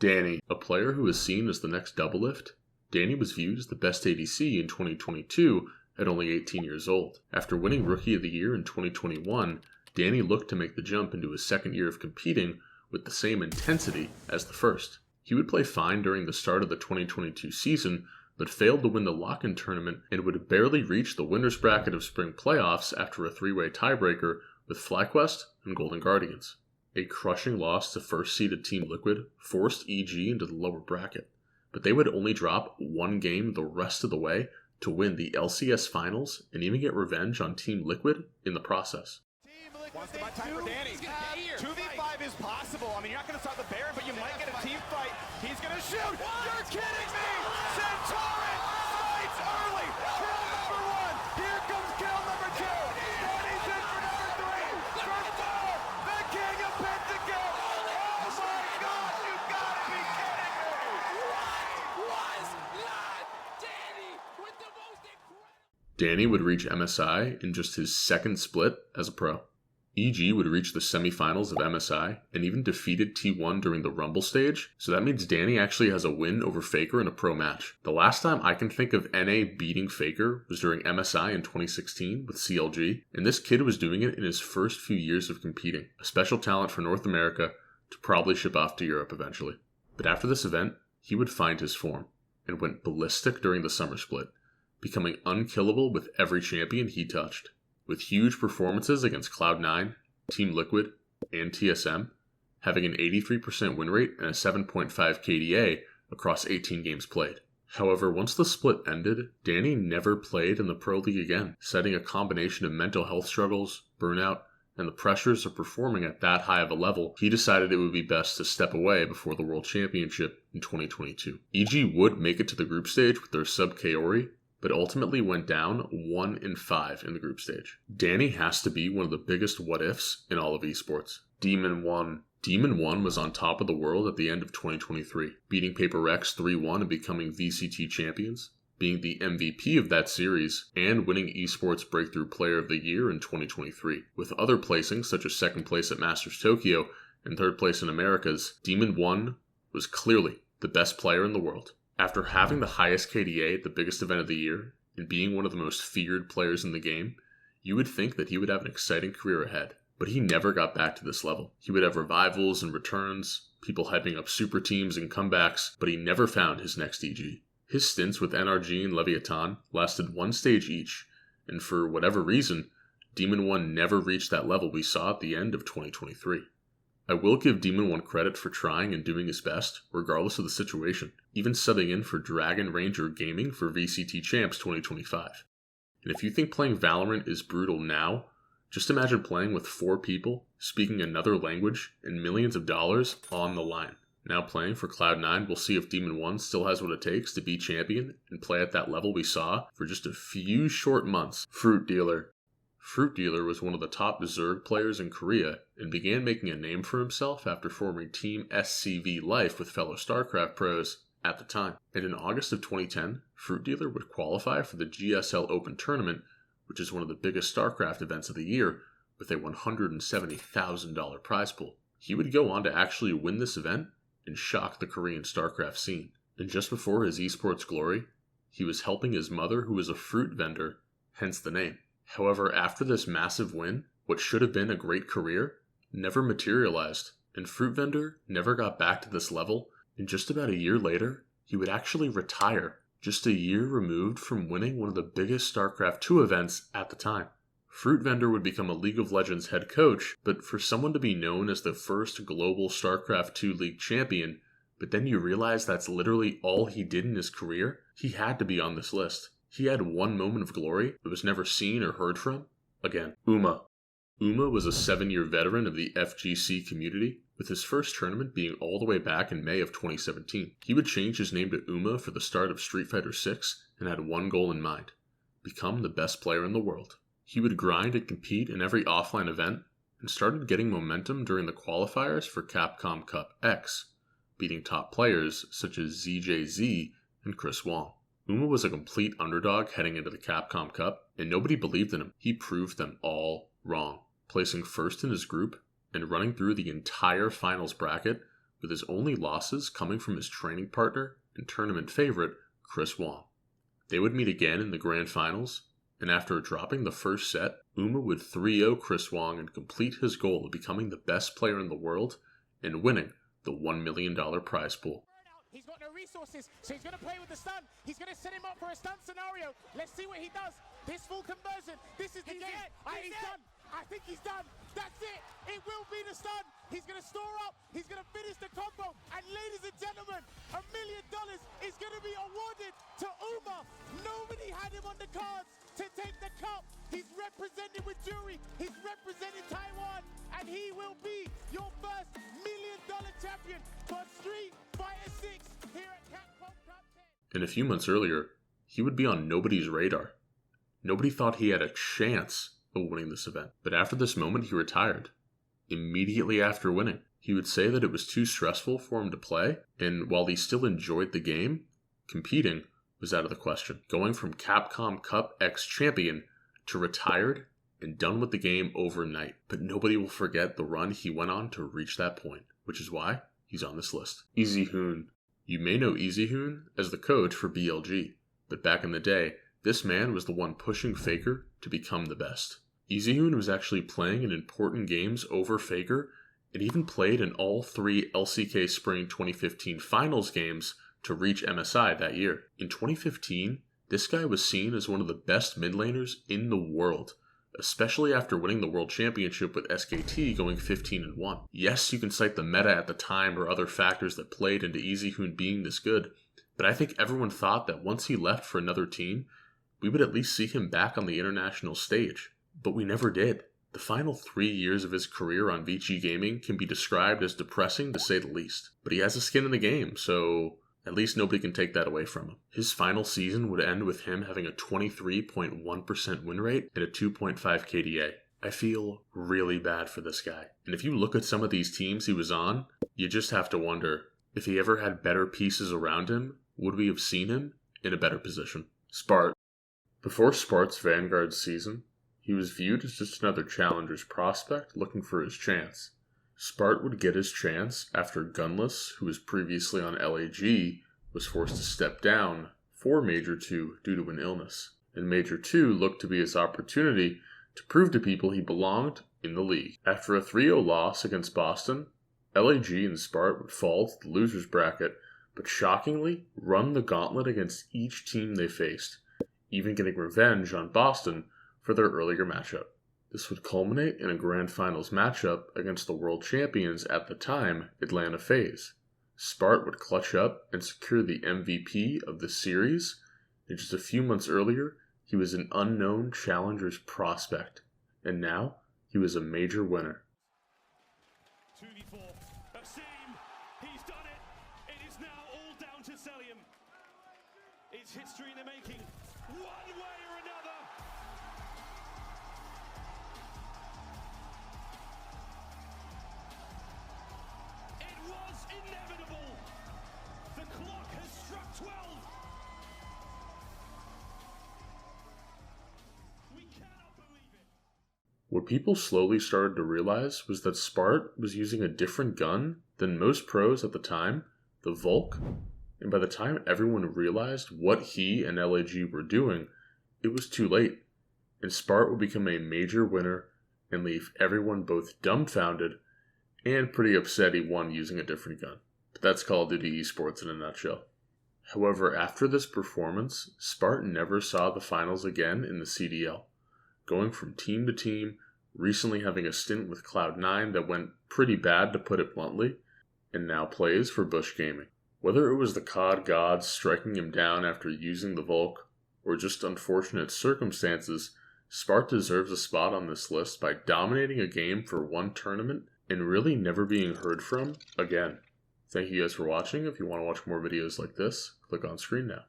Danny, a player who was seen as the next doublelift, Danny was viewed as the best ADC in 2022 at only 18 years old. After winning Rookie of the Year in 2021, Danny looked to make the jump into his second year of competing with the same intensity as the first. He would play fine during the start of the 2022 season, but failed to win the lock-in tournament and would barely reach the winner's bracket of spring playoffs after a three-way tiebreaker with FlyQuest and Golden Guardians. A crushing loss to first-seeded Team Liquid forced EG into the lower bracket, but they would only drop one game the rest of the way to win the LCS Finals and even get revenge on Team Liquid in the process. Wants to buy time for Danny. 2v5 is possible. I mean, you're not going to start the Baron, but you might get a team fight. He's going to shoot. You're kidding me! Centauran fights early. Kill number 1. Here comes kill number 2. Danny's in for number 3. For 4. The king of Pentakill. Oh my God! You gotta be kidding me! What was not Danny with the most incredible... Danny would reach MSI in just his second split as a pro. EG would reach the semifinals of MSI and even defeated T1 during the Rumble stage, so that means Danny actually has a win over Faker in a pro match. The last time I can think of NA beating Faker was during MSI in 2016 with CLG, and this kid was doing it in his first few years of competing, a special talent for North America to probably ship off to Europe eventually. But after this event, he would find his form and went ballistic during the summer split, becoming unkillable with every champion he touched. With huge performances against Cloud9, Team Liquid, and TSM, having an 83% win rate and a 7.5 KDA across 18 games played. However, once the split ended, Danny never played in the Pro League again, citing a combination of mental health struggles, burnout, and the pressures of performing at that high of a level. He decided it would be best to step away before the World Championship in 2022. EG would make it to the group stage with their sub Kaori, but ultimately went down 1-5 in the group stage. Danny has to be one of the biggest what-ifs in all of esports. Demon 1 was on top of the world at the end of 2023, beating Paper Rex 3-1 and becoming VCT champions, being the MVP of that series, and winning Esports Breakthrough Player of the Year in 2023. With other placings such as second place at Masters Tokyo and third place in Americas, Demon 1 was clearly the best player in the world. After having the highest KDA at the biggest event of the year, and being one of the most feared players in the game, you would think that he would have an exciting career ahead. But he never got back to this level. He would have revivals and returns, people hyping up super teams and comebacks, but he never found his next EG. His stints with NRG and Leviathan lasted one stage each, and for whatever reason, Demon 1 never reached that level we saw at the end of 2023. I will give Demon 1 credit for trying and doing his best, regardless of the situation, even subbing in for Dragon Ranger Gaming for VCT Champs 2025. And if you think playing Valorant is brutal now, just imagine playing with 4 people, speaking another language, and millions of dollars on the line. Now playing for Cloud9, we'll see if Demon 1 still has what it takes to be champion and play at that level we saw for just a few short months. Fruitdealer was one of the top Zerg players in Korea and began making a name for himself after forming Team SCV Life with fellow StarCraft pros at the time. And in August of 2010, Fruitdealer would qualify for the GSL Open Tournament, which is one of the biggest StarCraft events of the year, with a $170,000 prize pool. He would go on to actually win this event and shock the Korean StarCraft scene. And just before his esports glory, he was helping his mother, who was a fruit vendor, hence the name. However, after this massive win, what should have been a great career never materialized, and Fruit Vendor never got back to this level, and just about a year later, he would actually retire, just a year removed from winning one of the biggest StarCraft 2 events at the time. Fruit Vendor would become a League of Legends head coach, but for someone to be known as the first global StarCraft 2 League champion, but then you realize that's literally all he did in his career, he had to be on this list. He had one moment of glory that was never seen or heard from again. Uma was a 7-year veteran of the FGC community, with his first tournament being all the way back in May of 2017. He would change his name to Uma for the start of Street Fighter VI and had one goal in mind: become the best player in the world. He would grind and compete in every offline event and started getting momentum during the qualifiers for Capcom Cup X, beating top players such as ZJZ and Chris Wong. Uma was a complete underdog heading into the Capcom Cup, and nobody believed in him. He proved them all wrong, placing first in his group and running through the entire finals bracket with his only losses coming from his training partner and tournament favorite, Chris Wong. They would meet again in the grand finals, and after dropping the first set, Uma would 3-0 Chris Wong and complete his goal of becoming the best player in the world and winning the $1 million prize pool. He's got no resources, so he's going to play with the stun. He's going to set him up for a stun scenario. Let's see what he does. This full conversion. This is the game. He's done. I think he's done. That's it. It will be the stun. He's going to store up. He's going to finish the combo. And ladies and gentlemen, $1 million is going to be awarded to Uma. Nobody had him on the cards to take the cup. He's represented with jury. He's represented Taiwan. And he will be your first $1 million champion for Street Fighter 6 here at Capcom Cup 10. And a few months earlier, he would be on nobody's radar. Nobody thought he had a chance of winning this event. But after this moment, he retired. Immediately after winning, he would say that it was too stressful for him to play, and while he still enjoyed the game, competing was out of the question. Going from Capcom Cup X champion to retired and done with the game overnight. But nobody will forget the run he went on to reach that point, which is why he's on this list. Easyhoon. You may know Easyhoon as the coach for BLG, but back in the day, this man was the one pushing Faker to become the best. Easyhoon was actually playing in important games over Faker and even played in all 3 LCK Spring 2015 finals games to reach MSI that year. In 2015, this guy was seen as one of the best mid laners in the world, especially after winning the World Championship with SKT going 15-1. Yes, you can cite the meta at the time or other factors that played into Easyhoon being this good, but I think everyone thought that once he left for another team, we would at least see him back on the international stage. But we never did. The final 3 years of his career on VG Gaming can be described as depressing to say the least. But he has a skin in the game, so at least nobody can take that away from him. His final season would end with him having a 23.1% win rate and a 2.5 KDA. I feel really bad for this guy. And if you look at some of these teams he was on, you just have to wonder, if he ever had better pieces around him, would we have seen him in a better position? Spart. Before Spart's Vanguard season, he was viewed as just another challenger's prospect looking for his chance. Spart would get his chance after Gunless, who was previously on LAG, was forced to step down for Major 2 due to an illness. And Major 2 looked to be his opportunity to prove to people he belonged in the league. After a 3-0 loss against Boston, LAG and Spart would fall to the losers bracket, but shockingly run the gauntlet against each team they faced, even getting revenge on Boston for their earlier matchup. This would culminate in a grand finals matchup against the world champions at the time, Atlanta FaZe. Spart would clutch up and secure the MVP of the series, and just a few months earlier, he was an unknown challenger's prospect, and now he was a major winner. 2v4. Asim, he's done it. It is now all down to Celium. It's history in the making. One way or another. It was inevitable. The clock has struck 12. We cannot believe it. What people slowly started to realize was that Spart was using a different gun than most pros at the time, the Volk, and by the time everyone realized what he and LAG were doing, it was too late, and Spart would become a major winner and leave everyone both dumbfounded and pretty upset he won using a different gun. But that's Call of Duty Esports in a nutshell. However, after this performance, Spart never saw the finals again in the CDL, going from team to team, recently having a stint with Cloud9 that went pretty bad to put it bluntly, and now plays for Bush Gaming. Whether it was the COD gods striking him down after using the Volk, or just unfortunate circumstances, Spart deserves a spot on this list by dominating a game for one tournament and really never being heard from again. Thank you guys for watching. If you want to watch more videos like this, click on screen now.